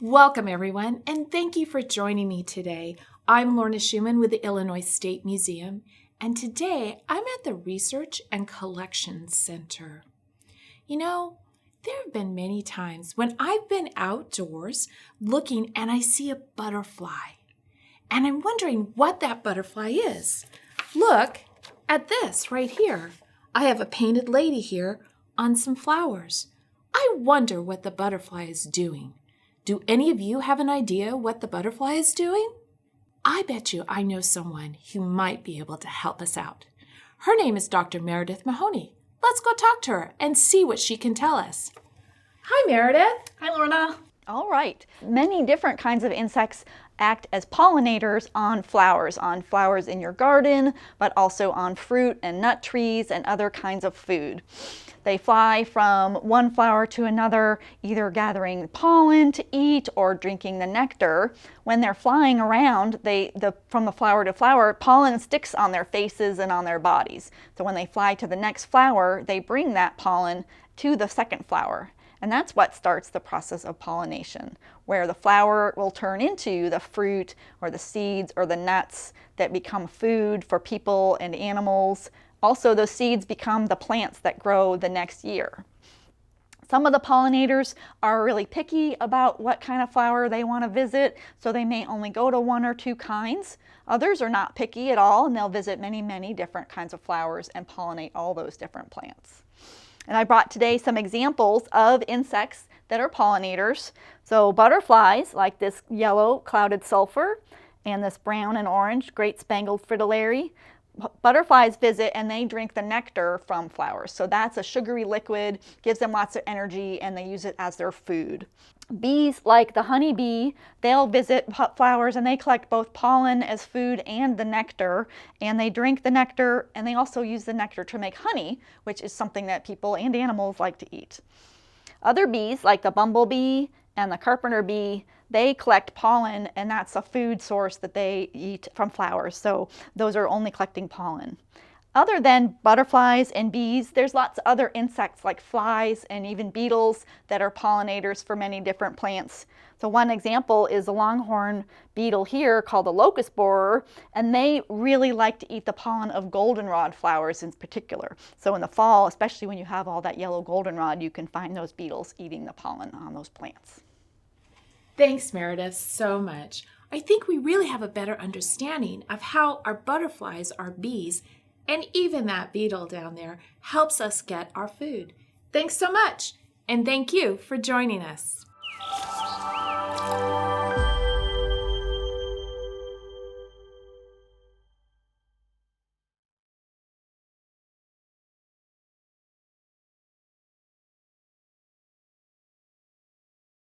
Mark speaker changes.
Speaker 1: Welcome, everyone, and thank you for joining me today. I'm Lorna Schumann with the Illinois State Museum, and today I'm at the Research and Collections Center. You know, there have been many times when I've been outdoors looking and I see a butterfly, and I'm wondering what that butterfly is. Look at this right here. I have a painted lady here on some flowers. I wonder what the butterfly is doing. Do any of you have an idea what the butterfly is doing? I bet you I know someone who might be able to help us out. Her name is Dr. Meredith Mahoney. Let's go talk to her and see what she can tell us. Hi, Meredith.
Speaker 2: Hi, Lorna.
Speaker 3: All right. Many different kinds of insects act as pollinators on flowers in your garden, but also on fruit and nut trees and other kinds of food. They fly from one flower to another, either gathering pollen to eat or drinking the nectar. When they're flying around, from the flower to flower, pollen sticks on their faces and on their bodies. So when they fly to the next flower, they bring that pollen to the second flower. And that's what starts the process of pollination, where the flower will turn into the fruit or the seeds or the nuts that become food for people and animals. Also, those seeds become the plants that grow the next year. Some of the pollinators are really picky about what kind of flower they want to visit, so they may only go to one or two kinds. Others are not picky at all, and they'll visit many, many different kinds of flowers and pollinate all those different plants. And I brought today some examples of insects that are pollinators. So butterflies, like this yellow clouded sulfur, and this brown and orange great spangled fritillary. Butterflies visit and they drink the nectar from flowers. So that's a sugary liquid, gives them lots of energy, and they use it as their food. Bees, like the honeybee, they'll visit flowers and they collect both pollen as food and the nectar, and they drink the nectar, and they also use the nectar to make honey, which is something that people and animals like to eat. Other bees, like the bumblebee and the carpenter bee, they collect pollen, and that's a food source that they eat from flowers. So those are only collecting pollen. Other than butterflies and bees, there's lots of other insects like flies and even beetles that are pollinators for many different plants. So one example is a longhorn beetle here called the locust borer, and they really like to eat the pollen of goldenrod flowers in particular. So in the fall, especially when you have all that yellow goldenrod, you can find those beetles eating the pollen on those plants.
Speaker 1: Thanks, Meredith, so much. I think we really have a better understanding of how our butterflies, our bees, and even that beetle down there helps us get our food. Thanks so much, and thank you for joining us.